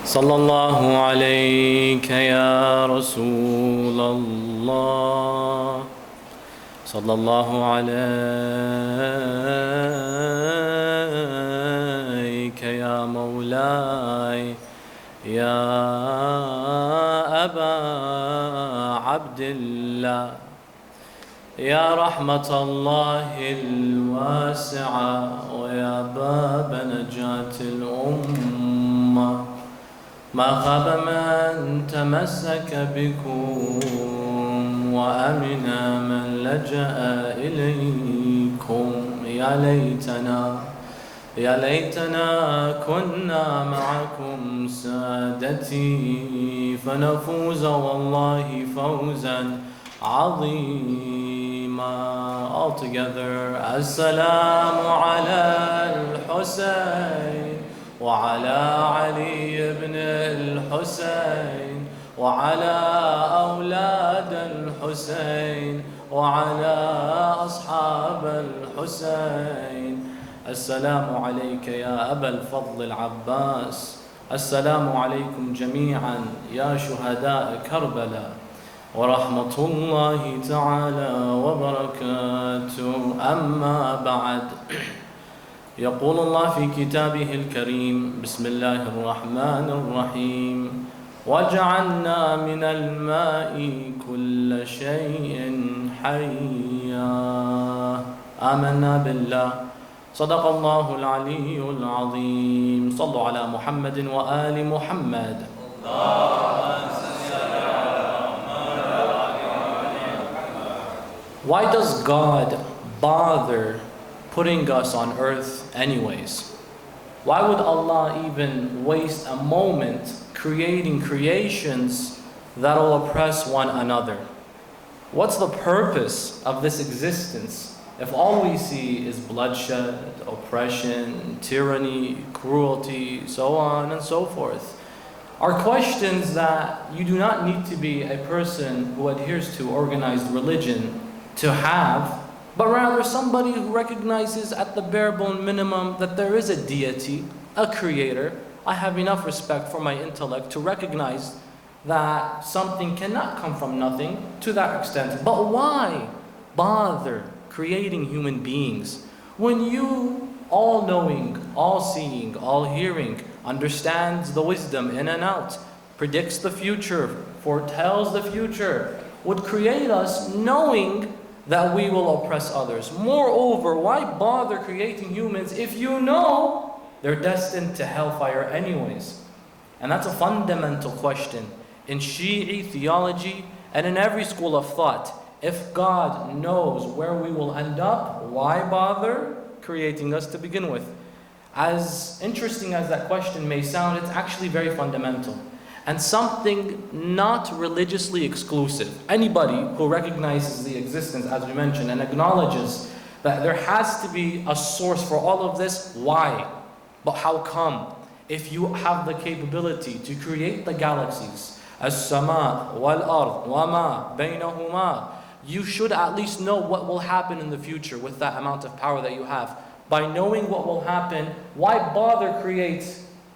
صلى الله عليك يا رسول الله صلى الله عليك يا مولاي يا أبا عبد الله يا رحمة الله الواسعة ويا باب نجاة الأمة ما خاب من تمسك بكم وأمن من لجأ إليكم يا ليتنا كنا معكم سادتي فنفوز والله فوزا عظيما. All together, السلام على الحسين وعلى علي بن الحسين وعلى أولاد الحسين وعلى أصحاب الحسين. السلام عليك يا أبا الفضل العباس. السلام عليكم جميعا يا شهداء كربلاء ورحمة الله تعالى وبركاته. أما بعد، يقول الله في كتابه الكريم: بسم الله الرحمن الرحيم وجعلنا من الماء كل شيء حيا. آمنا بالله. صدق الله العلي العظيم. صلوا على محمد وآل محمد. Why does God bother putting us on earth anyways? Why would Allah even waste a moment creating creations that will oppress one another? What's the purpose of this existence if all we see is bloodshed, oppression, tyranny, cruelty, so on and so forth? Are questions that you do not need to be a person who adheres to organized religion to have, but rather somebody who recognizes at the bare bone minimum that there is a deity, a creator. I have enough respect for my intellect to recognize that something cannot come from nothing to that extent. But why bother creating human beings when you, all-knowing, all-seeing, all-hearing, understands the wisdom in and out, predicts the future, foretells the future, would create us knowing that we will oppress others? Moreover, why bother creating humans if you know they're destined to hellfire anyways? And that's a fundamental question in Shi'i theology and in every school of thought. If God knows where we will end up, why bother creating us to begin with? As interesting as that question may sound, it's actually very fundamental and something not religiously exclusive. Anybody who recognizes the existence, as we mentioned, and acknowledges that there has to be a source for all of this, why? But how come? If you have the capability to create the galaxies, as-sama wal-ard wa ma baynahuma, you should at least know what will happen in the future with that amount of power that you have. By knowing what will happen, why bother create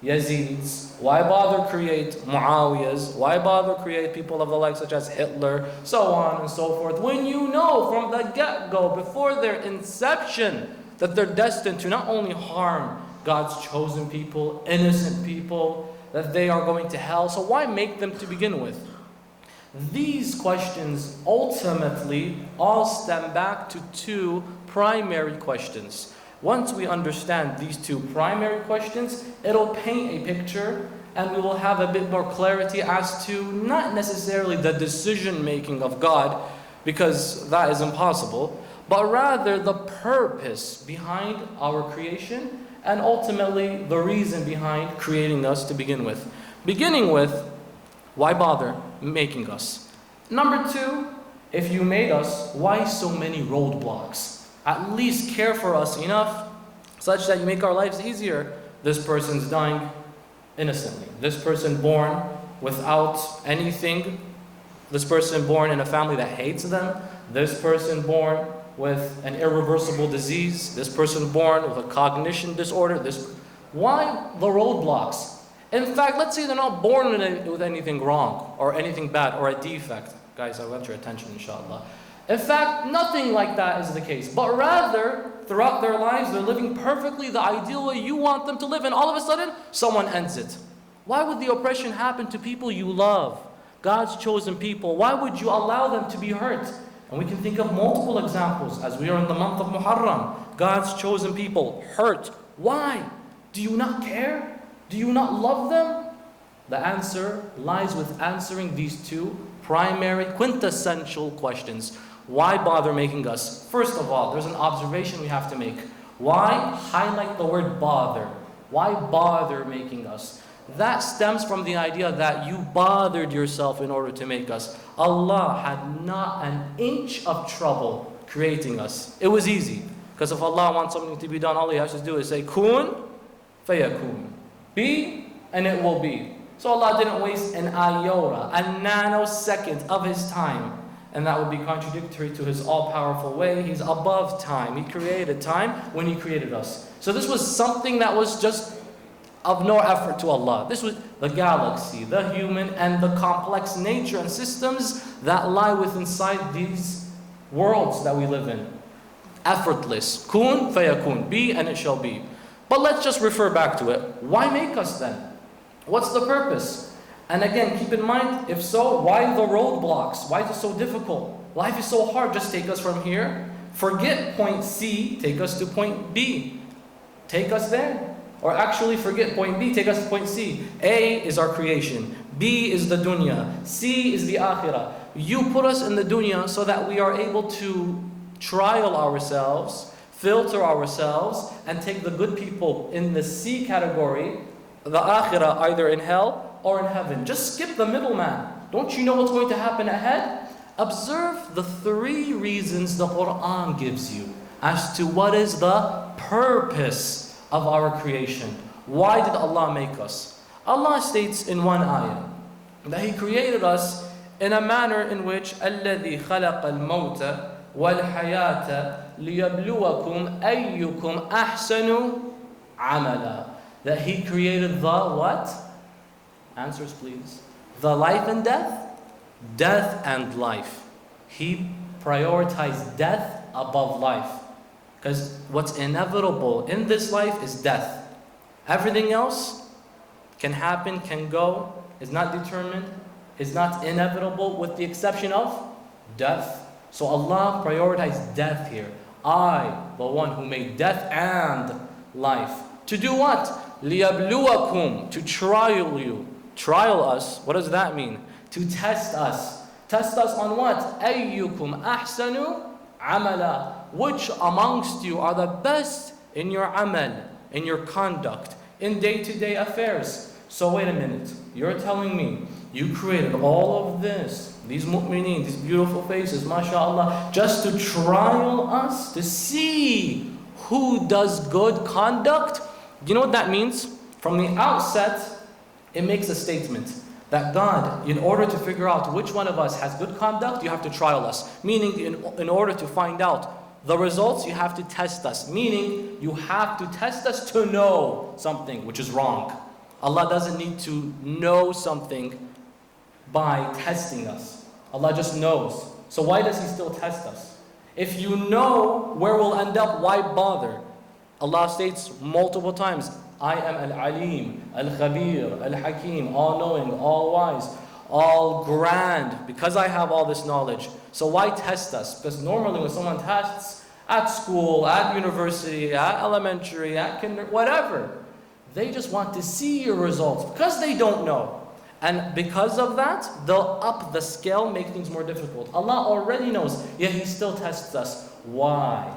Yazids? Why bother create Muawiyas? Why bother create people of the like such as Hitler, so on and so forth, when you know from the get-go, before their inception, that they're destined to not only harm God's chosen people, innocent people, that they are going to hell? So why make them to begin with? These questions ultimately all stem back to two primary questions. Once we understand these two primary questions, it'll paint a picture and we will have a bit more clarity as to not necessarily the decision-making of God, because that is impossible, but rather the purpose behind our creation and ultimately the reason behind creating us to begin with. Beginning with, why bother making us? Number two, if you made us, why so many roadblocks? At least care for us enough such that you make our lives easier. This person's dying innocently. This person born without anything. This person born in a family that hates them. This person born with an irreversible disease. This person born with a cognition disorder. Why the roadblocks? In fact, let's say they're not born with anything wrong or anything bad or a defect. Guys, I'll get your attention, inshallah. In fact, nothing like that is the case. But rather, throughout their lives, they're living perfectly the ideal way you want them to live. And all of a sudden, someone ends it. Why would the oppression happen to people you love? God's chosen people. Why would you allow them to be hurt? And we can think of multiple examples as we are in the month of Muharram. God's chosen people hurt. Why? Do you not care? Do you not love them? The answer lies with answering these two primary, quintessential questions. Why bother making us? First of all, there's an observation we have to make. Why highlight the word bother? Why bother making us? That stems from the idea that you bothered yourself in order to make us. Allah had not an inch of trouble creating us. It was easy. Because if Allah wants something to be done, all He has to do is say, kun fayakun. Be, and it will be. So Allah didn't waste an iota, a nanosecond of His time. And that would be contradictory to His all-powerful way. He's above time. He created time when He created us. So this was something that was just of no effort to Allah. This was the galaxy, the human, and the complex nature and systems that lie within inside these worlds that we live in. Effortless. Kun fayakun. Be, and it shall be. But let's just refer back to it. Why make us then? What's the purpose? And again, keep in mind, if so, why the roadblocks? Why is it so difficult? Life is so hard. Just take us from here. Forget point C, take us to point B. Take us there. Or actually forget point B, take us to point C. A is our creation. B is the dunya. C is the akhirah. You put us in the dunya so that we are able to trial ourselves, filter ourselves, and take the good people in the C category, the akhirah, either in hell or in heaven. Just skip the middleman. Don't you know what's going to happen ahead? Observe the 3 reasons the Quran gives you as to what is the purpose of our creation. Why did Allah make us? Allah states in one ayah that He created us in a manner in which الَّذِي خَلَقَ الْمَوْتَ وَالْحَيَاةَ لِيَبْلُوَكُمْ أَيُّكُمْ أَحْسَنُ عَمَلًا. That He created the what? Answers please. The life and death? Death and life. He prioritized death above life. Because what's inevitable in this life is death. Everything else can happen, can go, is not determined, is not inevitable with the exception of death. So Allah prioritized death here. I, the one who made death and life. To do what? لِيَبْلُوَكُمْ. To trial you. Trial us. What does that mean? To test us. Test us on what? أَيُّكُمْ أَحْسَنُ عَمَلًا. Which amongst you are the best in your amal, in your conduct, in day-to-day affairs. So wait a minute. You're telling me you created all of this, these mu'mineen, these beautiful faces, mashallah, just to trial us, to see who does good conduct? Do you know what that means? From the outset, it makes a statement that God, in order to figure out which one of us has good conduct, you have to trial us. Meaning, in order to find out the results, you have to test us. Meaning, you have to test us to know something which is wrong. Allah doesn't need to know something by testing us. Allah just knows. So why does He still test us? If you know where we'll end up, why bother? Allah states multiple times, I am Al-Alim, Al-Khabir, Al-Hakim, all-knowing, all-wise, all-grand, because I have all this knowledge. So why test us? Because normally when someone tests at school, at university, at elementary, at kindergarten, whatever, they just want to see your results because they don't know. And because of that, they'll up the scale, make things more difficult. Allah already knows, yet He still tests us. Why?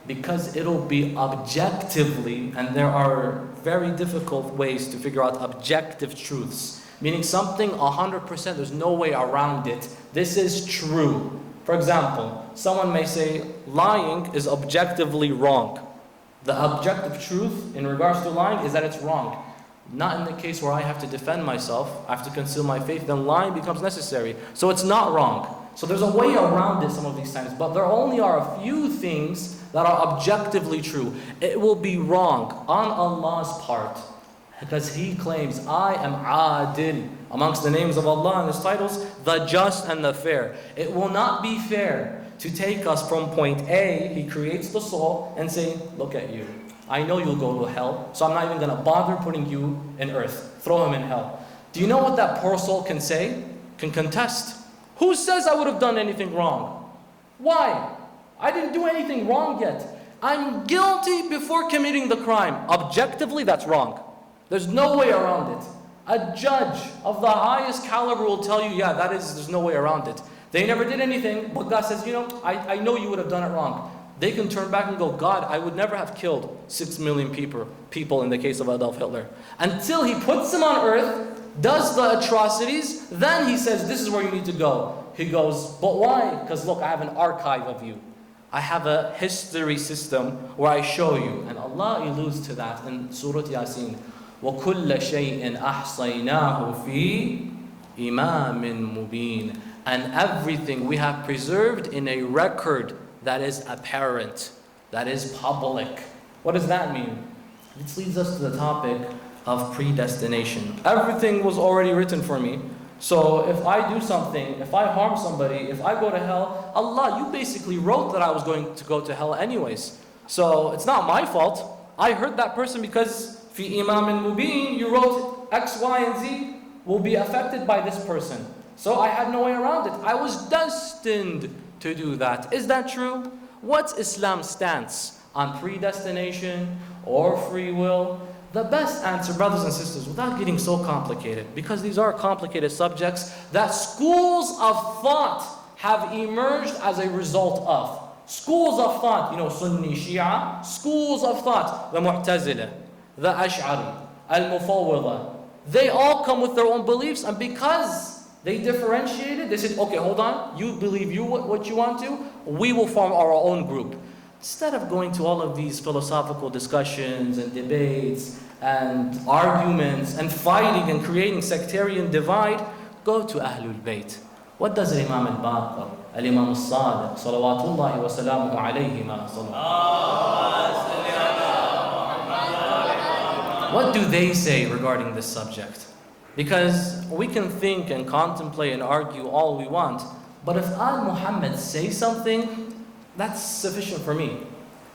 Because it'll be objectively, and there are very difficult ways to figure out objective truths. Meaning something 100%, there's no way around it. This is true. For example, someone may say, lying is objectively wrong. The objective truth in regards to lying is that it's wrong. Not in the case where I have to defend myself, I have to conceal my faith, then lying becomes necessary. So it's not wrong. So there's a way around it some of these times, but there only are a few things that are objectively true. It will be wrong on Allah's part, Because he claims, I am adil. Amongst the names of Allah and His titles, the just and the fair. It will not be fair to take us from point A, He creates the soul, and say, look at you. I know you'll go to hell, so I'm not even going to bother putting you in earth. Throw him in hell. Do you know what that poor soul can say? Can contest. Who says I would have done anything wrong? Why? I didn't do anything wrong yet. I'm guilty before committing the crime. Objectively, that's wrong. There's no way around it. A judge of the highest caliber will tell you, yeah, there's no way around it. They never did anything, but God says, I know you would have done it wrong. They can turn back and go, God, I would never have killed 6 million people in the case of Adolf Hitler. Until He puts them on earth, does the atrocities, then He says, this is where you need to go. He goes, but why? Because look, I have an archive of you. I have a history system where I show you. And Allah alludes to that in Surah Yasin. وَكُلَّ شَيْءٍ أَحْصَيْنَاهُ فِي إِمَامٍ مُبِينٍ. And everything we have preserved in a record that is apparent, that is public. What does that mean? This leads us to the topic of predestination. Everything was already written for me. So if I do something, if I harm somebody, if I go to hell, Allah, you basically wrote that I was going to go to hell anyways. So it's not my fault. I hurt that person because fi imamin mubin, you wrote X, Y, and Z will be affected by this person. So I had no way around it. I was destined to do that. Is that true? What's Islam's stance on predestination or free will? The best answer, brothers and sisters, without getting so complicated, because these are complicated subjects that schools of thought have emerged as a result of. Schools of thought, Sunni, Shia, schools of thought, the Mu'tazila, the Ash'ari, Al-Mufawwida, they all come with their own beliefs, and because they differentiated, they said, okay, hold on, you believe what you want to, we will form our own group. Instead of going to all of these philosophical discussions and debates and arguments and fighting and creating sectarian divide, go to Ahlul Bayt. What does Imam al-Baqir, Al-Imam al-Sadiq, salawatullahi wa salamuhu alayhima, what do they say regarding this subject? Because we can think and contemplate and argue all we want, but if Al-Muhammad say something, that's sufficient for me.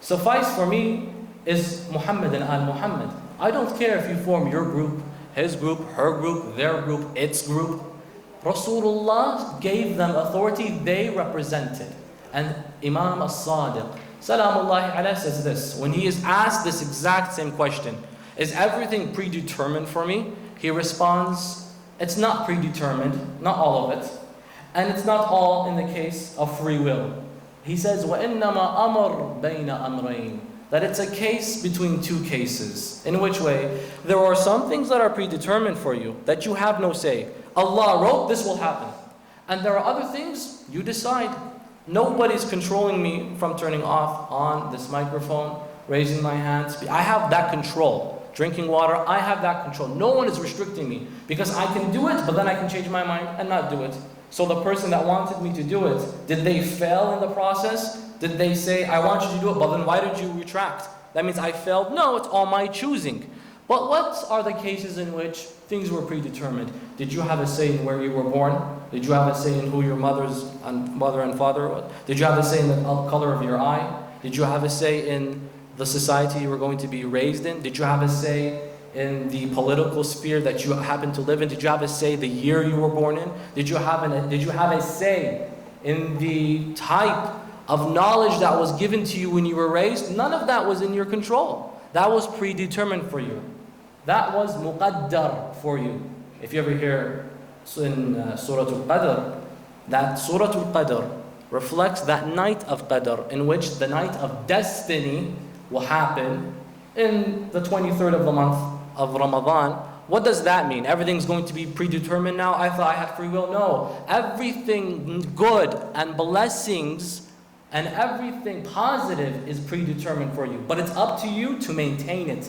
Suffice for me is Muhammad and Al-Muhammad. I don't care if you form your group, his group, her group, their group, its group. Rasulullah gave them authority they represented. And Imam al-Sadiq, Salamullahi alayhi, says this. When he is asked this exact same question, is everything predetermined for me? He responds, it's not predetermined, not all of it. And it's not all in the case of free will. He says, وَإِنَّمَا أَمَرْ بَيْنَ أَمْرَيْنِ, that it's a case between two cases. In which way? There are some things that are predetermined for you, that you have no say. Allah wrote this will happen. And there are other things you decide. Nobody's controlling me from turning off on this microphone, raising my hands. I have that control. Drinking water, I have that control. No one is restricting me because I can do it, but then I can change my mind and not do it. So the person that wanted me to do it, did they fail in the process? Did they say, I want you to do it, but then why did you retract? That means I failed? No, it's all my choosing. But what are the cases in which things were predetermined? Did you have a say in where you were born? Did you have a say in who your mother and father was? Did you have a say in the color of your eye? Did you have a say in the society you were going to be raised in? Did you have a say in the political sphere that you happen to live in? Did you have a say the year you were born in? Did you have a say in the type of knowledge that was given to you when you were raised? None of that was in your control. That was predetermined for you. That was muqaddar for you. If you ever hear in Surah Al-Qadr, that Surah Al-Qadr reflects that night of Qadr, in which the night of destiny will happen in the 23rd of the month of Ramadan. What does that mean? Everything's going to be predetermined now? I thought I had free will. No. Everything good and blessings and everything positive is predetermined for you. But it's up to you to maintain it.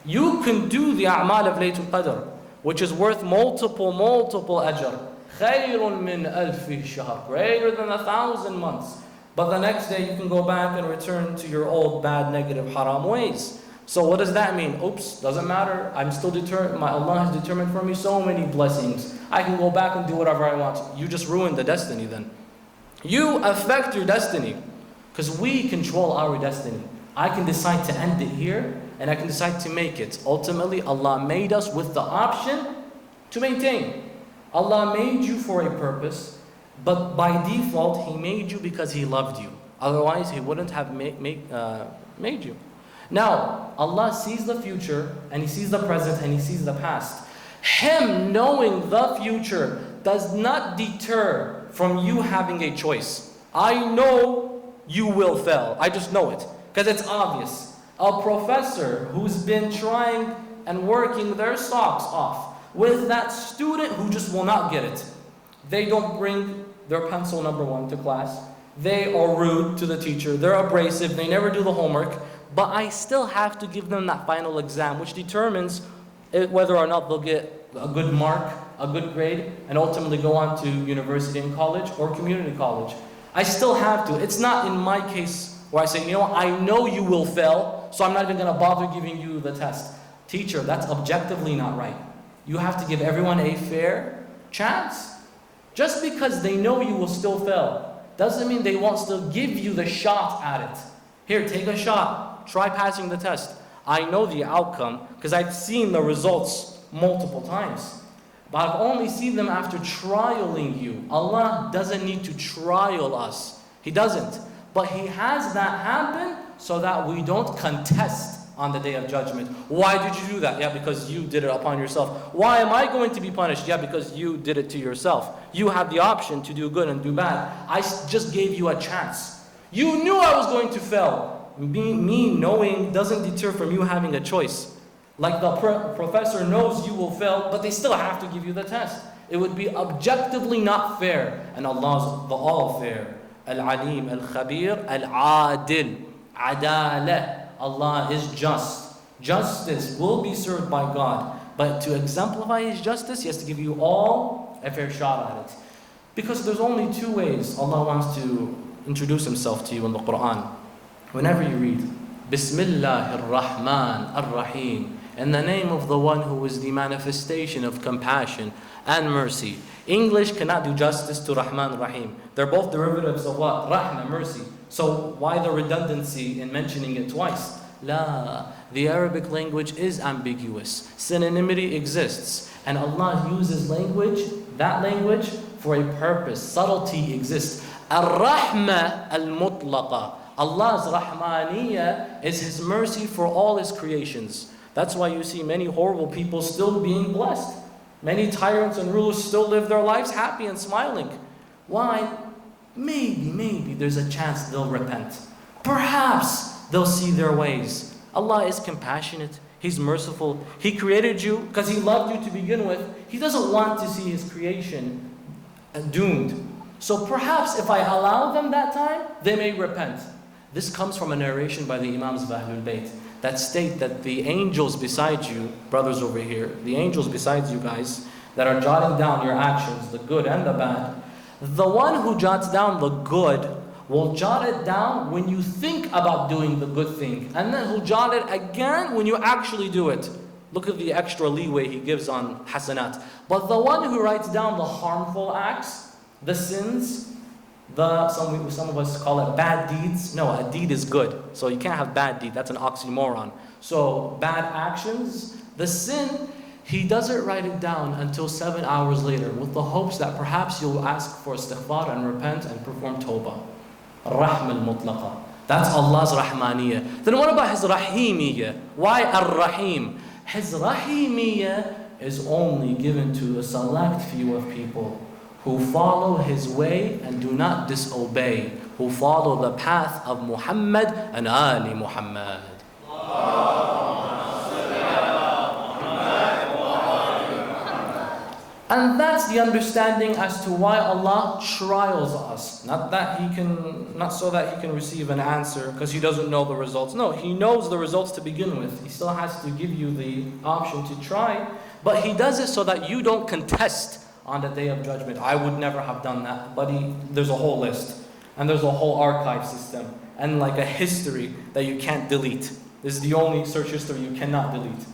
You can do the a'mal of Laylatul Qadr, which is worth multiple ajr. خَيْرٌ مِّنْ أَلْفِ شَهْرٍ, greater than 1,000 months. But the next day you can go back and return to your old bad negative haram ways. So what does that mean? Oops, doesn't matter. I'm still determined. My Allah has determined for me so many blessings. I can go back and do whatever I want. You just ruined the destiny then. You affect your destiny. Because we control our destiny. I can decide to end it here, and I can decide to make it. Ultimately, Allah made us with the option to maintain. Allah made you for a purpose, but by default, He made you because He loved you. Otherwise, He wouldn't have made you. Now, Allah sees the future, and He sees the present, and He sees the past. Him knowing the future does not deter from you having a choice. I know you will fail. I just know it, because it's obvious. A professor who's been trying and working their socks off with that student who just will not get it. They don't bring their pencil number 1 to class. They are rude to the teacher. They're abrasive. They never do the homework. But I still have to give them that final exam, which determines whether or not they'll get a good mark, a good grade, and ultimately go on to university and college or community college. I still have to. It's not in my case where I say, you know what, I know you will fail, so I'm not even going to bother giving you the test. Teacher, that's objectively not right. You have to give everyone a fair chance. Just because they know you will still fail doesn't mean they won't still give you the shot at it. Here, take a shot. Try passing the test. I know the outcome because I've seen the results multiple times. But I've only seen them after trialing you. Allah doesn't need to trial us. He doesn't. But He has that happen so that we don't contest on the Day of Judgment. Why did you do that? Yeah, because you did it upon yourself. Why am I going to be punished? Yeah, because you did it to yourself. You have the option to do good and do bad. I just gave you a chance. You knew I was going to fail. Me knowing doesn't deter from you having a choice. Like the professor knows you will fail, but they still have to give you the test. It would be objectively not fair. And Allah's the all-fair. Al-Alim, Al-Khabir, Al-Adil, Adalah. Allah is just. Justice will be served by God. But to exemplify His justice, He has to give you all a fair shot at it. Because there's only 2 ways Allah wants to introduce Himself to you in the Quran. Whenever you read, Bismillah ar-Rahman ar-Rahim, in the name of the one who is the manifestation of compassion and mercy. English cannot do justice to Rahman Rahim. They're both derivatives of what? Rahma, mercy. So why the redundancy in mentioning it twice? La, the Arabic language is ambiguous. Synonymity exists. And Allah uses that language, for a purpose. Subtlety exists. Ar-Rahma al-Mutlaqa. Allah's Rahmaniyya is His mercy for all His creations. That's why you see many horrible people still being blessed. Many tyrants and rulers still live their lives happy and smiling. Why? Maybe there's a chance they'll repent. Perhaps they'll see their ways. Allah is compassionate. He's merciful. He created you because He loved you to begin with. He doesn't want to see His creation doomed. So perhaps if I allow them that time, they may repent. This comes from a narration by the Imams of Ahlul Bayt that state that the angels beside you, brothers over here, the angels besides you guys, that are jotting down your actions, the good and the bad, the one who jots down the good will jot it down when you think about doing the good thing, and then he'll jot it again when you actually do it. Look at the extra leeway he gives on hasanat. But the one who writes down the harmful acts, the sins, some of us call it bad deeds. No, a deed is good. So you can't have bad deed. That's an oxymoron. So bad actions, the sin, he doesn't write it down until 7 hours later with the hopes that perhaps you'll ask for istighfar and repent and perform tawbah. Rahma al-Mutlaqa. That's Allah's Rahmaniyya. Then what about His Rahimiyya? Why Ar-Rahim? His Rahimiyya is only given to a select few of people who follow His way and do not disobey, who follow the path of Muhammad and Ali Muhammad. And that's the understanding as to why Allah trials us. Not so that He can receive an answer because He doesn't know the results. No, He knows the results to begin with. He still has to give you the option to try, but He does it so that you don't contest on the Day of Judgment. I would never have done that, but there's a whole list, and there's a whole archive system, and like a history that you can't delete. This is the only search history you cannot delete.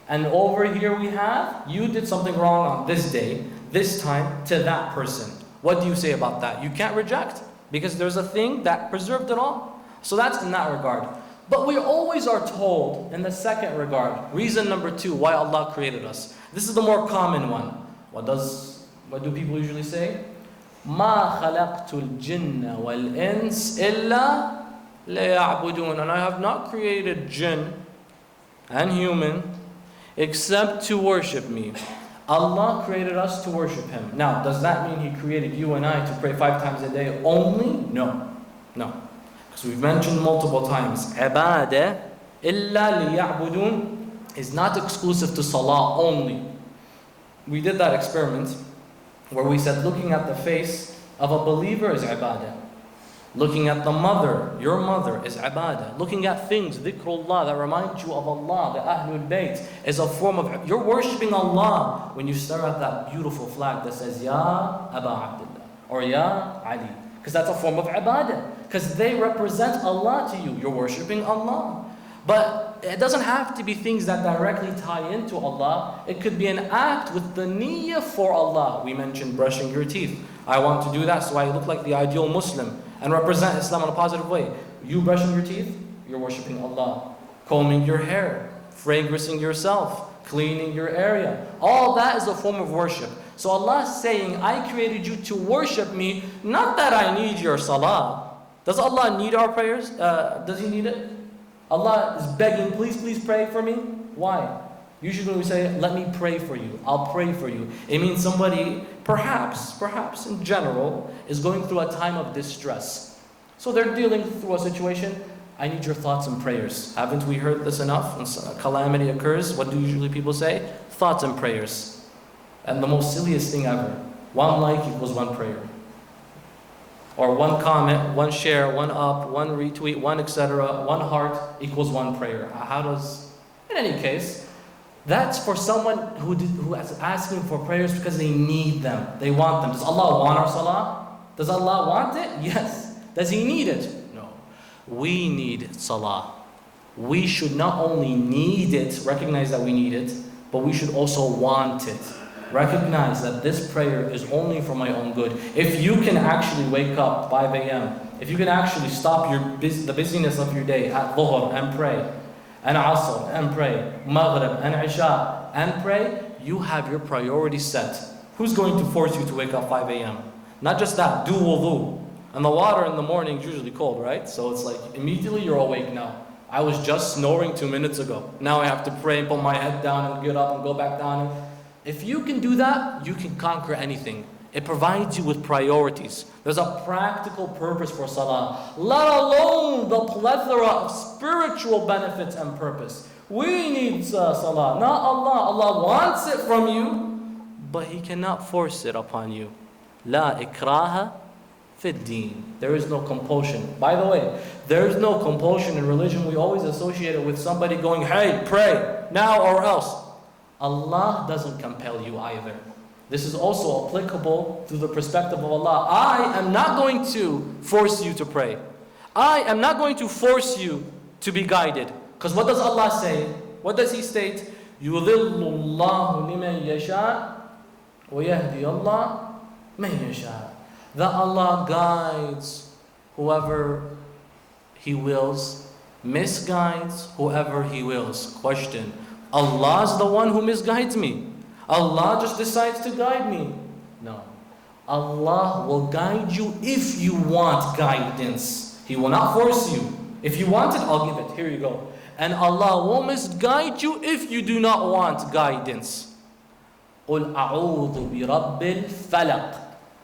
And over here we have, you did something wrong on this day, this time, to that person. What do you say about that? You can't reject, because there's a thing that preserved it all. So that's in that regard. But we always are told in the second regard, reason number 2, why Allah created us. This is the more common one. What do people usually say? مَا خَلَقْتُ الْجِنَّ وَالْإِنسِ إِلَّا لِيَعْبُدُونَ. And I have not created jinn and human except to worship me. Allah created us to worship Him. Now, does that mean He created you and I to pray 5 times a day only? No. No. Because we've mentioned multiple times, عبادة إلا ليعبدون is not exclusive to salah only. We did that experiment where we said looking at the face of a believer is ibadah. Looking at the mother, your mother, is ibadah. Looking at things, dhikrullah, that remind you of Allah, the Ahlul Bayt, is a form of, you're worshipping Allah when you stare at that beautiful flag that says, Ya Aba Abdullah, or Ya Ali. Because that's a form of ibadah. Because they represent Allah to you. You're worshipping Allah. But it doesn't have to be things that directly tie into Allah. It could be an act with the niyyah for Allah. We mentioned brushing your teeth. I want to do that so I look like the ideal Muslim and represent Islam in a positive way. You brushing your teeth, you're worshipping Allah. Combing your hair, fragrancing yourself, cleaning your area. All that is a form of worship. So Allah is saying, I created you to worship me, not that I need your salah. Does Allah need our prayers? Does He need it? Allah is begging, please, please pray for me. Why? Usually when we say, let me pray for you, I'll pray for you, it means somebody, perhaps in general, is going through a time of distress. So they're dealing through a situation, I need your thoughts and prayers. Haven't we heard this enough? When a calamity occurs, what do usually people say? Thoughts and prayers. And the most silliest thing ever, 1 like equals 1 prayer. Or 1 comment, 1 share, 1 up, 1 retweet, 1 etc., 1 heart equals 1 prayer. How does, in any case, that's for someone who is asking for prayers because they need them. They want them. Does Allah want our salah? Does Allah want it? Yes. Does He need it? No. We need salah. We should not only need it, recognize that we need it, but we should also want it. Recognize that this prayer is only for my own good. If you can actually wake up 5 a.m., if you can actually stop the busyness of your day at Dhuhr and pray, and Asr and pray, Maghrib and Isha and pray, you have your priorities set. Who's going to force you to wake up 5 a.m.? Not just that, do wudu. And the water in the morning is usually cold, right? So it's like immediately you're awake now. I was just snoring 2 minutes ago. Now I have to pray and put my head down and get up and go back down. If you can do that, you can conquer anything. It provides you with priorities. There's a practical purpose for salah, let alone the plethora of spiritual benefits and purpose. We need salah, not Allah. Allah wants it from you, but He cannot force it upon you. La ikraha fi ddin. There is no compulsion. By the way, there is no compulsion in religion. We always associate it with somebody going, hey, pray now or else. Allah doesn't compel you either. This is also applicable through the perspective of Allah. I am not going to force you to pray. I am not going to force you to be guided. Because what does Allah say? What does He state? يُضِلُّ اللَّهُ لِمَنْ يَشَاءُ وَيَهْدِي اللَّهُ مَنْ يَشَاءُ. That Allah guides whoever He wills, misguides whoever He wills. Question. Allah is the one who misguides me. Allah just decides to guide me. No. Allah will guide you if you want guidance. He will not force you. If you want it, I'll give it. Here you go. And Allah will misguide you if you do not want guidance. قُلْ أَعُوذُ بِرَبِّ الْفَلَقِ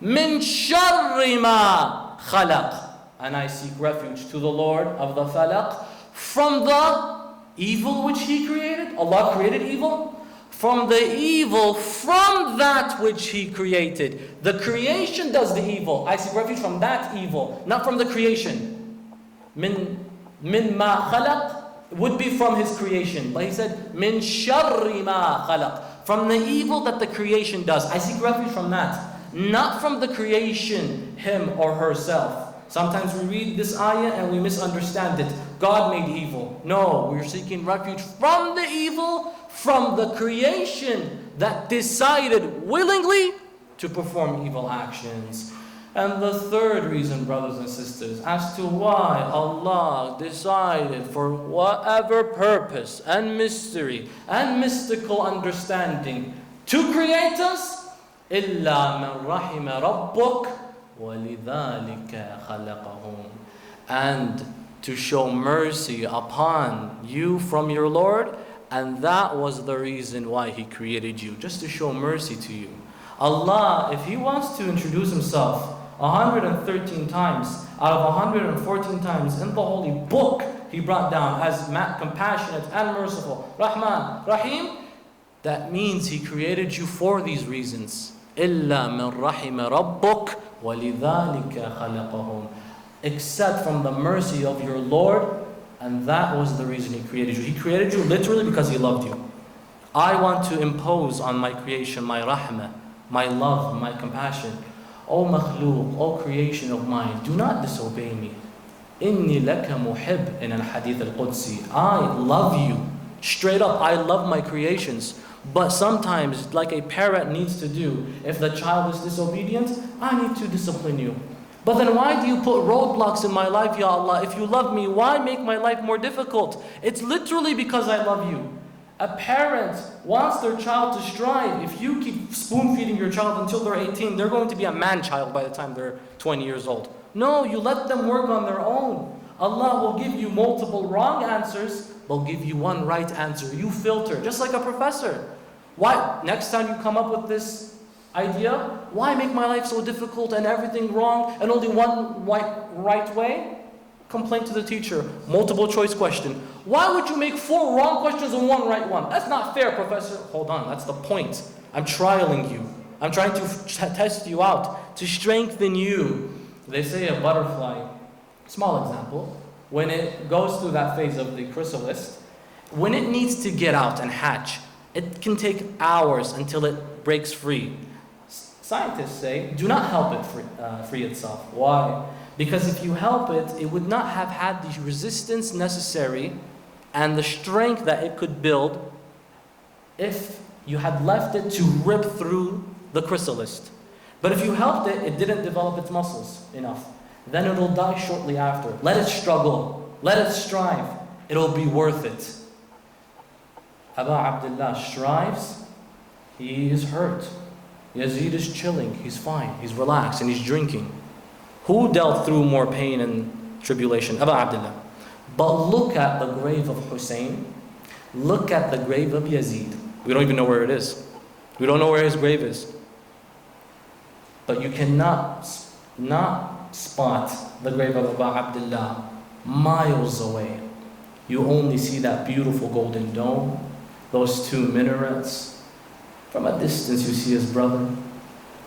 مِنْ شَرِّ مَا خَلَقَ. And I seek refuge to the Lord of the falaq from the evil which He created. Allah created evil. From the evil from that which He created. The creation does the evil. I seek refuge from that evil, not from the creation. Min ma khalaq would be from His creation. But He said, min sharri ma khalaq. From the evil that the creation does. I seek refuge from that. Not from the creation, him or herself. Sometimes we read this ayah and we misunderstand it. God made evil. No, we're seeking refuge from the evil, from the creation that decided willingly to perform evil actions. And the third reason, brothers and sisters, as to why Allah decided for whatever purpose and mystery and mystical understanding to create us, إِلَّا مَنْ رَحِمَ رَبُّكَ وَلِذَلِكَ خَلَقَهُمْ, and to show mercy upon you from your Lord, and that was the reason why He created you, just to show mercy to you. Allah, if He wants to introduce Himself 113 times out of 114 times in the holy book He brought down as compassionate and merciful, Rahman, Rahim, that means He created you for these reasons. إِلَّا مِنْ رَحِمَ رَبُّكَ وَلِذَلِكَ خَلَقَهُمْ, except from the mercy of your Lord, and that was the reason He created you. He created you literally because He loved you. I want to impose on my creation my rahmah, my love, my compassion. O makhluq, O creation of mine, do not disobey me. Inni laka muhib, in al hadith al-Qudsi. I love you. Straight up, I love my creations. But sometimes, like a parent needs to do, if the child is disobedient, I need to discipline you. But then why do you put roadblocks in my life, Ya Allah? If you love me, why make my life more difficult? It's literally because I love you. A parent wants their child to strive. If you keep spoon-feeding your child until they're 18, they're going to be a man-child by the time they're 20 years old. No, you let them work on their own. Allah will give you multiple wrong answers, will give you one right answer. You filter, just like a professor. Why, next time you come up with this idea, why make my life so difficult and everything wrong and only one right way? Complain to the teacher. Multiple choice question. Why would you make 4 wrong questions and 1 right one? That's not fair, professor. Hold on, that's the point. I'm trialing you. I'm trying to test you out, to strengthen you. They say a butterfly, small example, when it goes through that phase of the chrysalis, when it needs to get out and hatch, it can take hours until it breaks free. Scientists say, do not help it free itself. Why? Because if you help it, it would not have had the resistance necessary and the strength that it could build if you had left it to rip through the chrysalis. But if you helped it, it didn't develop its muscles enough. Then it'll die shortly after. Let it struggle. Let it strive. It'll be worth it. Aba Abdullah strives. He is hurt. Yazid is chilling. He's fine. He's relaxed and he's drinking. Who dealt through more pain and tribulation? Aba Abdullah. But look at the grave of Hussein. Look at the grave of Yazid. We don't even know where it is. We don't know where his grave is. But you cannot not spot the grave of Aba Abdullah miles away. You only see that beautiful golden dome, those 2 minarets. From a distance you see his brother.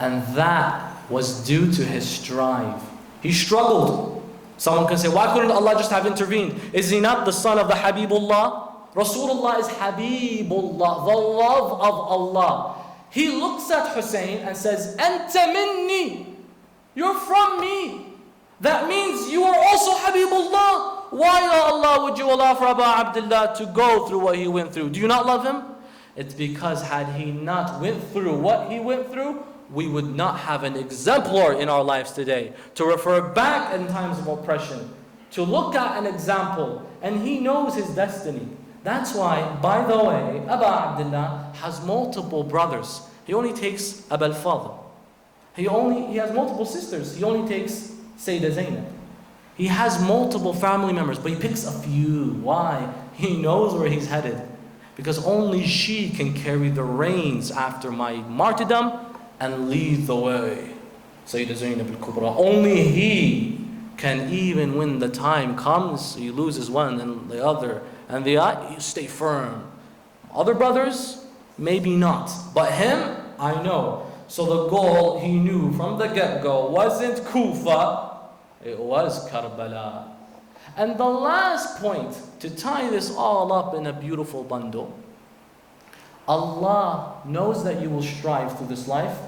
And that was due to his strive. He struggled. Someone can say, why couldn't Allah just have intervened? Is he not the son of the Habibullah? Rasulullah is Habibullah, the love of Allah. He looks at Hussein and says, Anta minni, you're from me. That means you are also Habibullah. Why, Ya Allah, would you allow for Aba Abdullah to go through what he went through? Do you not love him? It's because had he not went through what he went through, we would not have an exemplar in our lives today to refer back in times of oppression, to look at an example, and he knows his destiny. That's why, by the way, Aba Abdullah has multiple brothers. He only takes Aba al-Fadl. He has multiple sisters. He only takes Sayyidah Zainab. He has multiple family members, but he picks a few. Why? He knows where he's headed. Because only she can carry the reins after my martyrdom and lead the way. Sayyidah Zainab al-Kubra. Only he can, even when the time comes, he loses one and the other, and you stay firm. Other brothers, maybe not. But him, I know. So the goal, he knew from the get-go, wasn't Kufa, it was Karbala. And the last point, to tie this all up in a beautiful bundle, Allah knows that you will strive through this life,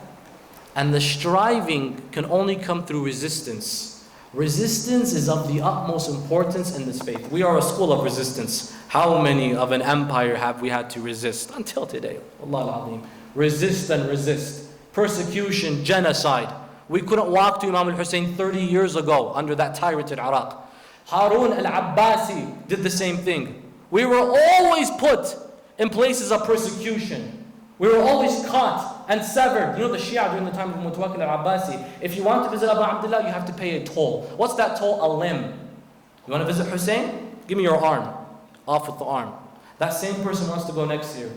and the striving can only come through resistance. Resistance is of the utmost importance in this faith. We are a school of resistance. How many of an empire have we had to resist until today? Allah al-Azim. Resist and resist. Persecution, genocide. We couldn't walk to Imam al-Hussein 30 years ago under that tyrant in Iraq. Harun al-Abbasi did the same thing. We were always put in places of persecution. We were always caught and severed. You know the Shia during the time of Mutawakkil al-Abbasi, if you want to visit Abu Abdullah, you have to pay a toll. What's that toll? A limb. You want to visit Hussein? Give me your arm. Off with the arm. That same person wants to go next year.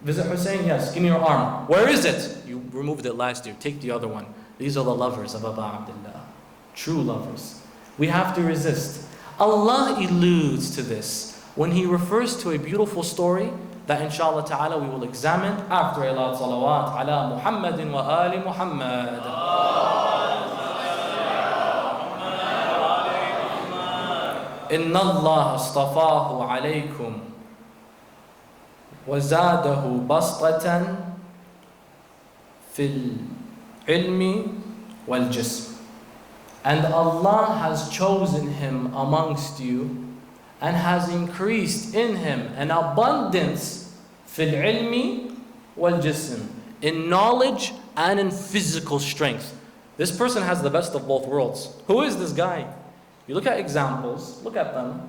Visit Hussein? Yes. Give me your arm. Where is it? You removed it last year. Take the other one. These are the lovers of Abu Abdullah. True lovers. We have to resist. Allah alludes to this when He refers to a beautiful story that inshallah ta'ala we will examine after a lot of salawat ala Muhammadin wa ali Muhammad. Inna Allah astafahu alaykum wa zadahu bastatan fil ilmi wal jism. And Allah has chosen him amongst you and has increased in him an abundance fil ilmi wal jism, in knowledge and in physical strength. This person has the best of both worlds. Who is this guy? You look at examples, look at them.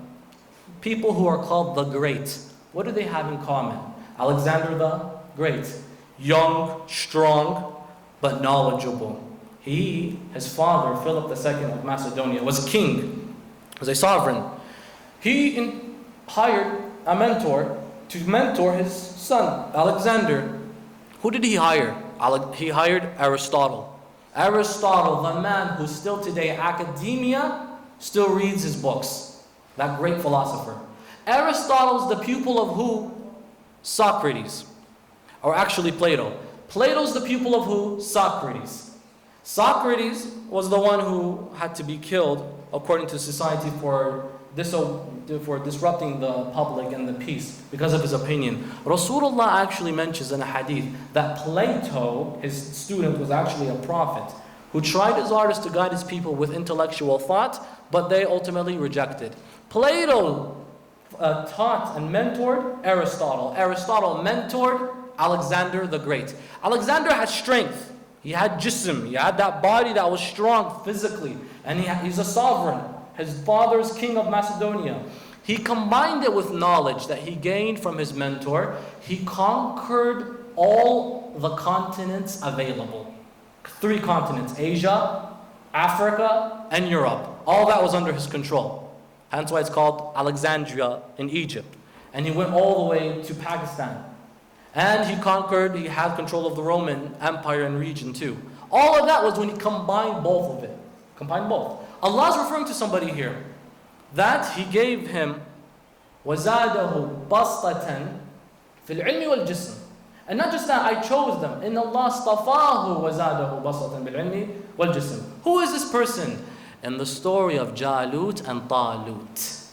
People who are called the great. What do they have in common? Alexander the Great. Young, strong, but knowledgeable. His father, Philip II of Macedonia, was a king, was a sovereign. He hired a mentor to mentor his son, Alexander. Who did he hire? He hired Aristotle. Aristotle, the man who still today, academia still reads his books. That great philosopher. Aristotle's the pupil of who? Socrates. Or actually Plato. Plato's the pupil of who? Socrates. Socrates was the one who had to be killed according to society for disrupting the public and the peace because of his opinion. Rasulullah actually mentions in a hadith that Plato, his student, was actually a prophet who tried his hardest to guide his people with intellectual thought, but they ultimately rejected. Plato taught and mentored Aristotle. Aristotle mentored Alexander the Great. Alexander had strength. He had jism. He had that body that was strong physically. And he's a sovereign. His father's king of Macedonia. He combined it with knowledge that he gained from his mentor. He conquered all the continents available. 3 continents: Asia, Africa, and Europe. All that was under his control. Hence why it's called Alexandria in Egypt. And he went all the way to Pakistan. And he had control of the Roman Empire and region too. All of that was when he combined both of it. Combined both. Allah is referring to somebody here. That He gave him وَزَادَهُ بَسْطَةً فِي الْعِلْمِ وَالْجِسْمِ. And not just that, I chose them. إِنَّ اللَّهَ اصْطَفَاهُ وَزَادَهُ بَسْطَةً بِالْعِلْمِ وَالْجِسْمِ. Who is this person? In the story of Jalut and Talut.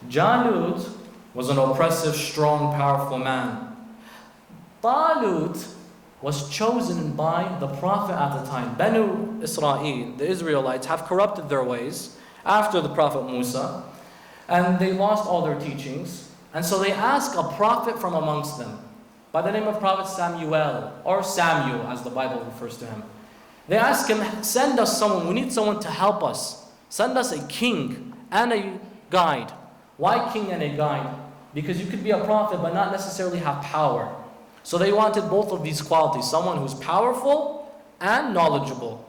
Jalut was an oppressive, strong, powerful man. Talut was chosen by the Prophet at the time. Banu Israel, the Israelites, have corrupted their ways after the Prophet Musa, and they lost all their teachings. And so they ask a prophet from amongst them, by the name of Prophet Samuel, or Samuel as the Bible refers to him. They ask him, send us someone, we need someone to help us. Send us a king and a guide. Why king and a guide? Because you could be a prophet but not necessarily have power. So they wanted both of these qualities, someone who's powerful and knowledgeable.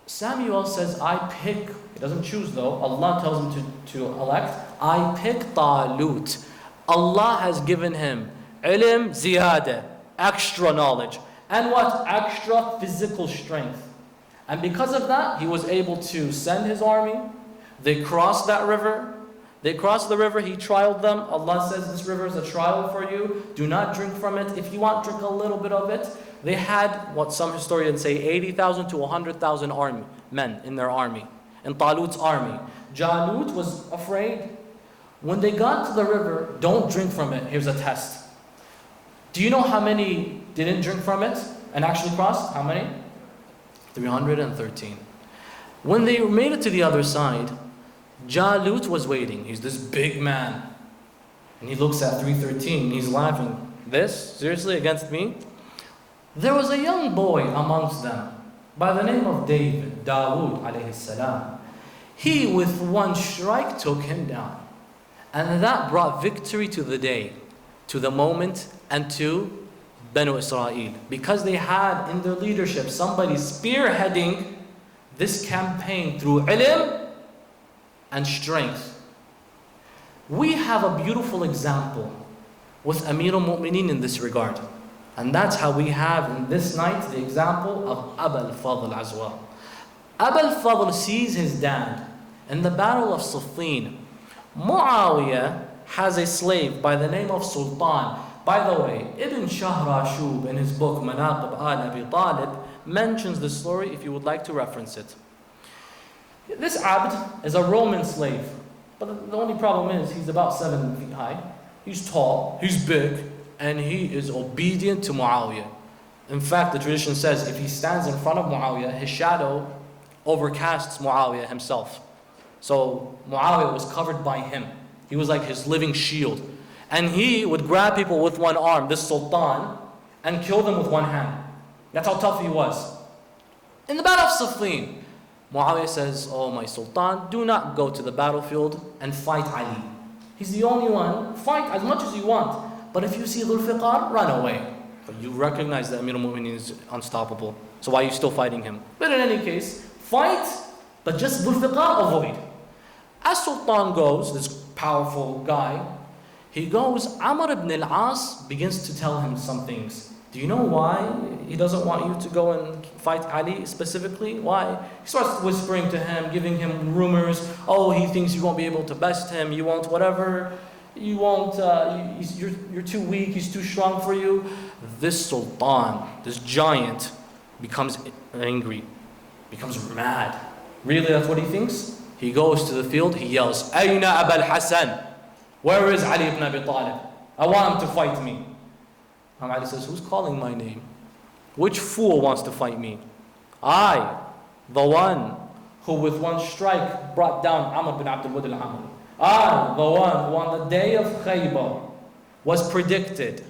Samuel says, I pick, he doesn't choose though, Allah tells him to elect, I pick Talut. Allah has given him ilm ziyada, extra knowledge. And what? Extra physical strength. And because of that, he was able to send his army. They crossed that river. They crossed the river, he trialed them. Allah says, this river is a trial for you. Do not drink from it. If you want, drink a little bit of it. They had, what some historians say, 80,000 to 100,000 men in their army, in Talut's army. Jalut was afraid. When they got to the river, don't drink from it. Here's a test. Do you know how many didn't drink from it and actually crossed? How many? 313. When they made it to the other side, Jalut was waiting. He's this big man. And he looks at 313. He's laughing. This? Seriously? Against me? There was a young boy amongst them by the name of David, Dawood alayhi salam. He with one strike took him down. And that brought victory to the day, to the moment, and to Banu Israel. Because they had in their leadership somebody spearheading this campaign through ilm and strength. We have a beautiful example with Amir al-Mu'mineen in this regard. And that's how we have in this night the example of Abu al-Fadl as well. Abu al-Fadl sees his dad in the battle of Siffin. Muawiyah has a slave by the name of Sultan. By the way, Ibn Shahrashub in his book Manaqib al-Abi Talib mentions the story if you would like to reference it. This Abd is a Roman slave, but the only problem is he's about 7 feet high. He's tall, he's big, and he is obedient to Muawiyah. In fact, the tradition says if he stands in front of Muawiyah, his shadow overcasts Muawiyah himself. So Muawiyah was covered by him. He was like his living shield. And he would grab people with one arm, this Sultan, and kill them with one hand. That's how tough he was. In the battle of Siffin, Muawiyah says, "Oh my Sultan, do not go to the battlefield and fight Ali. He's the only one. Fight as much as you want. But if you see Dhul Fiqar, run away." But you recognize that Amir al-Mu'mineen is unstoppable. So why are you still fighting him? But in any case, fight, but just Dhul Fiqar avoid. As Sultan goes, this powerful guy, he goes, Amr ibn al-As begins to tell him some things. Do you know why he doesn't want you to go and fight Ali specifically? Why? He starts whispering to him, giving him rumors. Oh, he thinks you won't be able to best him. You won't whatever. You won't, you're too weak. He's too strong for you. This Sultan, this giant, becomes angry, becomes mad. Really, that's what he thinks? He goes to the field, he yells, Ayna Abul Hassan? Where is Ali ibn Abi Talib? I want him to fight me. Ali says, who's calling my name? Which fool wants to fight me? I, the one who with one strike brought down Amr bin Abdul Wud al-Amri. I, the one who on the day of Khaybar was predicted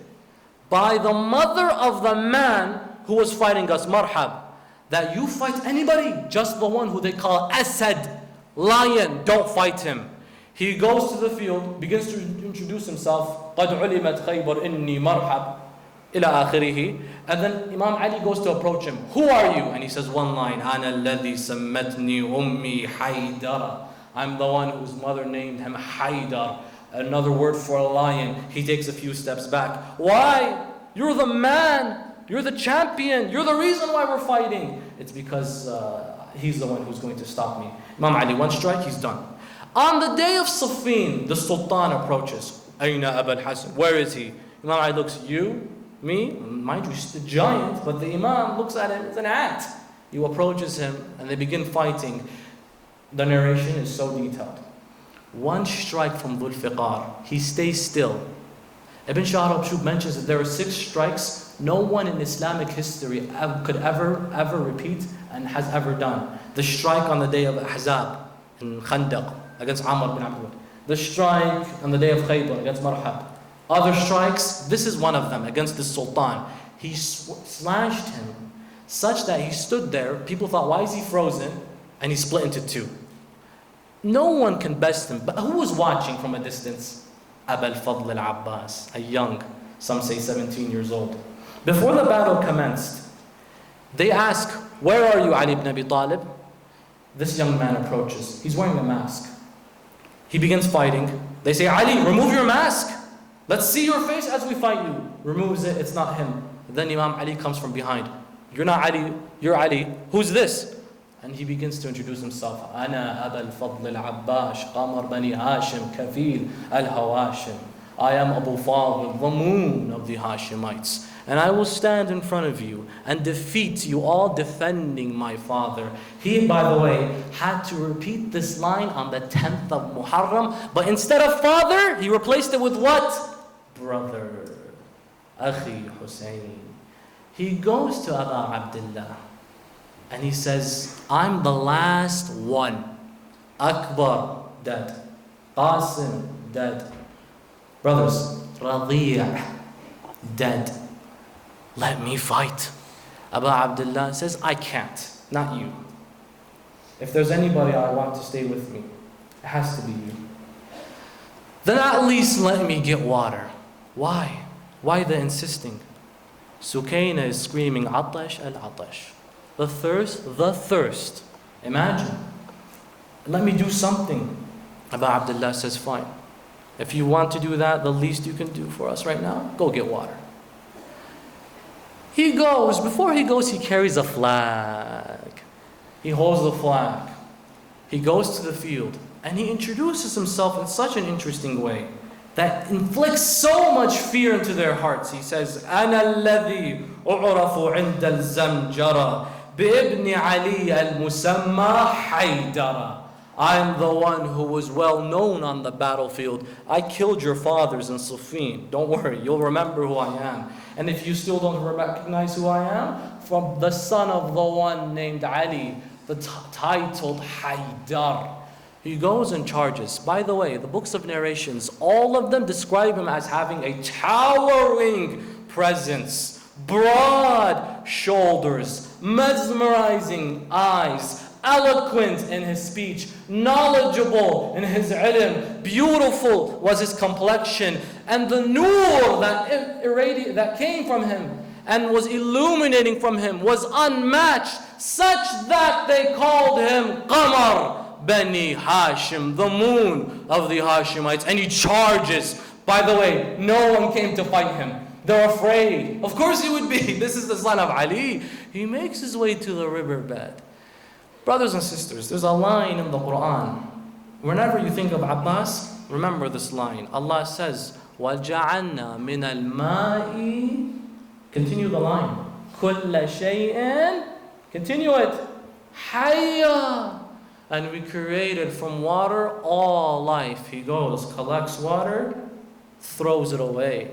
by the mother of the man who was fighting us, Marhab, that you fight anybody, just the one who they call Asad, lion, don't fight him. He goes to the field, begins to introduce himself, قَدْ عُلِمَتْ خَيْبَرْ إِنِّي مَرْحَبْ إِلَى آخِرِهِ. And then Imam Ali goes to approach him. Who are you? And he says one line, أَنَا الَّذِي سَمَّتْنِي أُمِّي حَيْدَرَ. I'm the one whose mother named him Haydar. Another word for a lion. He takes a few steps back. Why? You're the man. You're the champion. You're the reason why we're fighting. It's because he's the one who's going to stop me. Imam Ali, one strike, he's done. On the day of Siffin, the Sultan approaches. Ayna Abul Hassan? Where is he? Imam Ali looks, you, me, mind you, he's a giant, but the Imam looks at him as an ant. He approaches him and they begin fighting. The narration is so detailed. One strike from Dhul Fiqar, he stays still. Ibn Shahrashub mentions that there are 6 strikes no one in Islamic history could ever repeat and has ever done. The strike on the day of Ahzab in Khandaq against Amr bin Abdul. The strike on the day of Khaybar against Marhab. Other strikes, this is one of them against the Sultan. He slashed him such that he stood there. People thought, why is he frozen? And he split into 2. No one can best him. But who was watching from a distance? Abu al-Fadl al-Abbas, a young, some say 17 years old. Before the battle commenced, they ask, where are you, Ali ibn Abi Talib? This young man approaches. He's wearing a mask. He begins fighting. They say, Ali, remove your mask. Let's see your face as we fight you. Removes it, it's not him. Then Imam Ali comes from behind. You're not Ali, you're Ali. Who's this? And he begins to introduce himself. Ana Abu al-Fadl al-Abbash, Qamar Bani Hashim, Kafil al-Hawashim. I am Abu Fadl, the moon of the Hashemites. And I will stand in front of you and defeat you all defending my father. He, by the way, had to repeat this line on the 10th of Muharram. But instead of father, he replaced it with what? Brother. Akhi Hussein. He goes to Aba Abdullah. And he says, I'm the last one. Akbar, dead. Qasim, dead. Brothers, Radi', dead. Let me fight. Abu Abdullah says, I can't, not you. If there's anybody I want to stay with me, it has to be you. Then at least let me get water. Why? Why the insisting? Sukayna is screaming, Atash al-Atash. The thirst, the thirst. Imagine. Let me do something. Abu Abdullah says, fine. If you want to do that, the least you can do for us right now, go get water. He goes, before he goes, he carries a flag. He holds the flag. He goes to the field and he introduces himself in such an interesting way that inflicts so much fear into their hearts. He says, أنا الذي أعرف عند الزمجرة بابن علي المسمى حيدرة. I am the one who was well known on the battlefield. I killed your fathers in Siffin. Don't worry, you'll remember who I am. And if you still don't recognize who I am, from the son of the one named Ali, the titled Haydar. He goes and charges. By the way, the books of narrations, all of them describe him as having a towering presence, broad shoulders, mesmerizing eyes, eloquent in his speech, knowledgeable in his ilm, beautiful was his complexion, and the nur that came from him and was illuminating from him was unmatched, such that they called him Qamar Bani Hashim, the moon of the Hashimites. And he charges. By the way, no one came to fight him. They're afraid. Of course he would be. This is the son of Ali. He makes his way to the riverbed. Brothers and sisters, there's a line in the Quran. Whenever you think of Abbas, remember this line. Allah says, وَجَعَلْنَا مِنَ الْمَاءِ. Continue the line. كُلَّ شَيْءٍ. Continue it. حَيَّا. And we created from water all life. He goes, collects water, throws it away.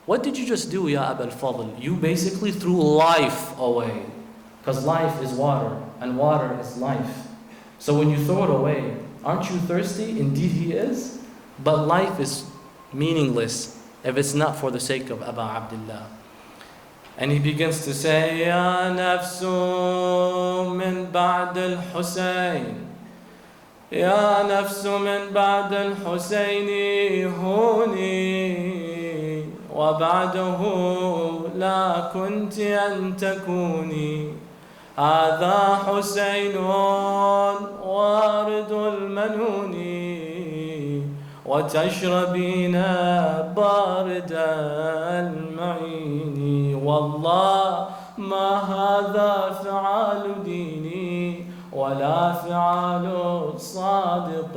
What did you just do, Ya Abul Fadl? You basically threw life away. Because life is water, and water is life. So when you throw it away, aren't you thirsty? Indeed he is. But life is meaningless if it's not for the sake of Abu Abdullah. And he begins to say, Ya nafsu min ba'd al-Husayn. Ya nafsu min ba'd al-Husayni huni. Wa ba'dahu la kunti an takuni. هذا حسين وارد المنون وتشربين بارد المعين والله ما هذا فعال ديني ولا فعال صادق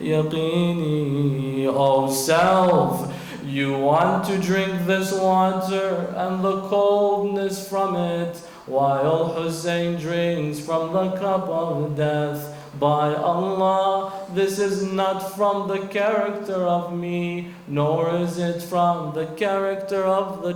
اليقين. O self, you want to drink this water and the coldness from it, while Hussein drinks from the cup of death. By Allah, this is not from the character of me, nor is it from the character of the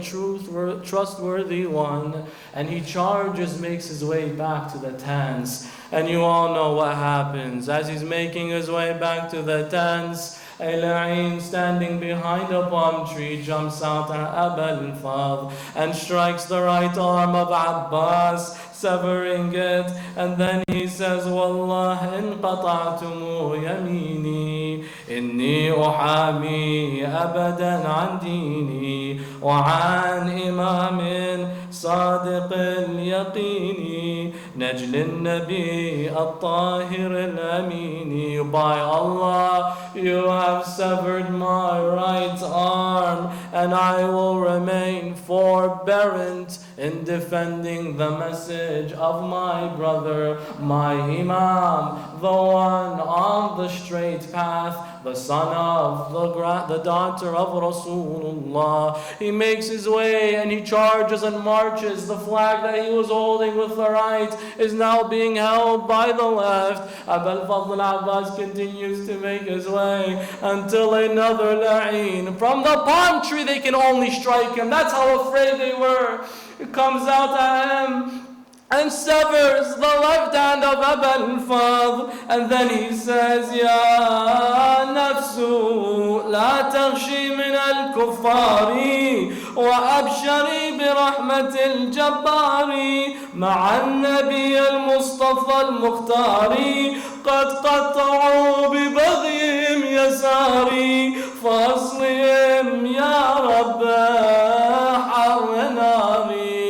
trustworthy one. And he charges, makes his way back to the tents. And you all know what happens. As he's making his way back to the tents, Al-Ain, standing behind a palm tree, jumps out at Abul Fadl and strikes the right arm of Abbas, severing it. And then he says, Wallah in qata'tumu yamini inni uhami abadan an dini wa an imamin sadiq al-yaqini najl al-nabi al-tahir al-amini. By Allah, you have severed my right arm, and I will remain forbearant in defending the message of my brother, my Imam, the one on the straight path, the son of the daughter of Rasulullah. He makes his way and he charges and marches. The flag that he was holding with the right is now being held by the left. Abul Fadl Abbas continues to make his way until another la'in from the palm tree country, they can only strike him. That's how afraid they were. It comes out at him and severs the left hand of Abu al-Fadl, and then he says, Ya nafsu la taghshi min al-kuffari wa abshari bi rahmatil jabbari ma'a al-nabi al-mustafa al-mukhtari qad qatta'u bi baghihim yasari faslihim ya rabbah harnari.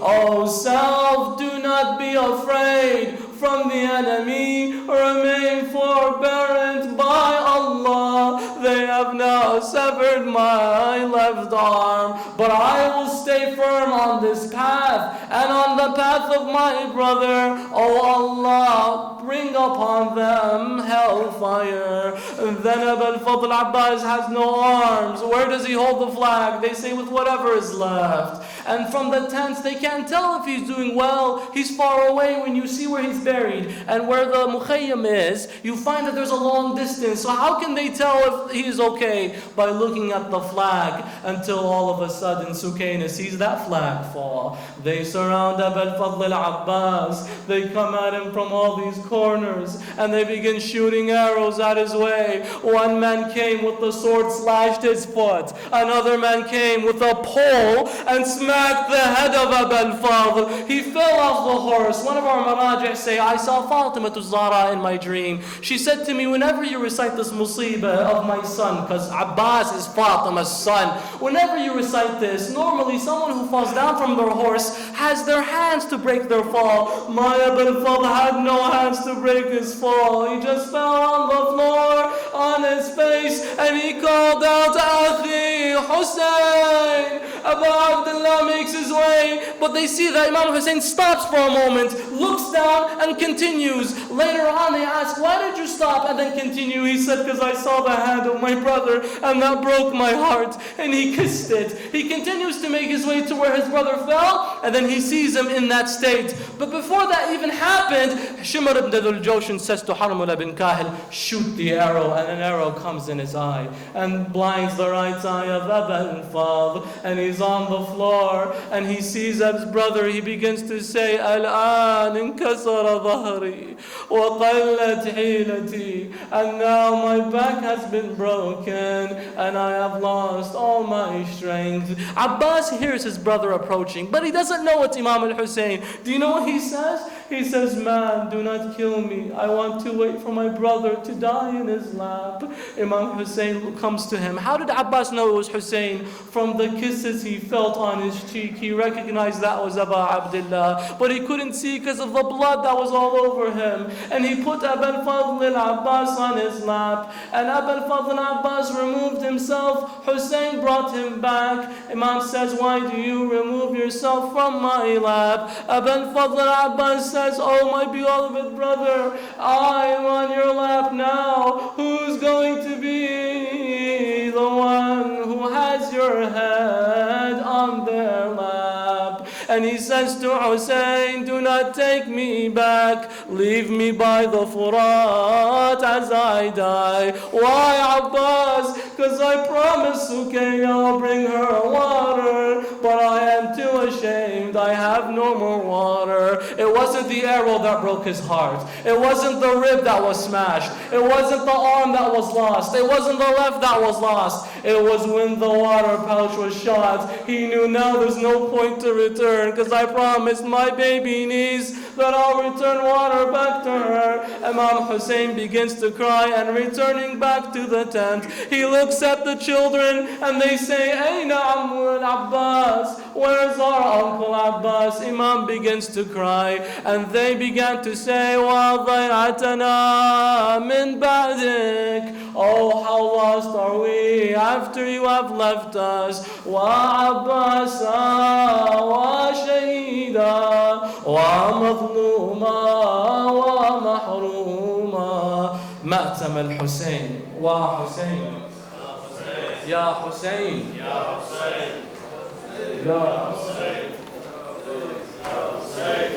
O self, do not be afraid from the enemy. Remain forbearant by Allah. They have now severed my left arm, but I will stay firm on this path and on the path of my brother. O Allah, bring upon them hellfire. And then Abu al-Fadl Abbas has no arms. Where does he hold the flag? They say with whatever is left. And from the tents, they can't tell if he's doing well. He's far away when you see where he's buried. And where the mukhayyam is, you find that there's a long distance. So how can they tell if he's okay? By looking at the flag, until all of a sudden Sukaina sees that flag fall. They surround Abu al-Fadl al-Abbas. They come at him from all these corners, and they begin shooting arrows at his way. One man came with the sword, slashed his foot. Another man came with a pole and smacked the head of Abu al-Fadl. He fell off the horse. One of our marajih say, I saw Fatima Zahra in my dream. She said to me, whenever you recite this musibah of my son, because Abbas is Fatima's son, whenever you recite this, normally someone who falls down from their horse has their hands to break their fall. My Abu al-Fadl had no hands to break his fall. He just fell on the floor on his face, and he called out, Akhi Hussein. Abu Abdullah makes his way, but they see that Imam Hussein stops for a moment, looks down and continues. Later on they ask, why did you stop and then continue? He said, because I saw the hand of my brother and that broke my heart, and he kissed it. He continues to make his way to where his brother fell, and then he sees him in that state. But before that even happened, Shimr ibn Dhul Joshan says to Harmula ibn Kahil, shoot the arrow, and an arrow comes in his eye and blinds the right eye of Abu al-Fadl, and he's on the floor and he sees his brother. He begins to say, Al-an inkasara dhahri wa qallat hilati, and now my back has been broken and I have lost all my strength. Abbas hears his brother approaching, but he doesn't know it's Imam al-Hussein. Do you know what he says? He says, man, do not kill me. I want to wait for my brother to die in his lap. Imam Hussein comes to him. How did Abbas know it was Hussein? From the kisses he felt on his cheek. He recognized that was Abu Abdullah, but he couldn't see because of the blood that was all over him. And he put Abu al-Fadl al-Abbas on his lap, and Abu al-Fadl al-Abbas removed himself. Hussein brought him back. Imam says, why do you remove yourself from my lap? Abu al-Fadl al-Abbas says, oh my beloved brother, I am on your lap now. Who's going to be the one who has your head on their lap? And he says to Hussein, do not take me back. Leave me by the Furat as I die. Why, Abbas? Because I promised Sukaina I'll bring her water, but I am too ashamed. I have no more water. It wasn't the arrow that broke his heart. It wasn't the rib that was smashed. It wasn't the arm that was lost. It wasn't the left that was lost. It was when the water pouch was shot. He knew now there's no point to return, because I promised my baby niece that I'll return water back to her. Imam Hussein begins to cry, and returning back to the tent, he looks at the children and they say, Ayna Ammu al-Abbas? Where's our Uncle Abbas? Imam begins to cry, and they began to say, وَضَيْعَتَنَا مِنْ بَعْدِكَ. Oh, how lost are we after you have left us. وَعَبَّاسًا وَشَهِيدًا وَمَظْلُومًا وَمَحْرُومًا. مأتم الحسين وحسين يا حسين يا حسين يا حسين يا حسين.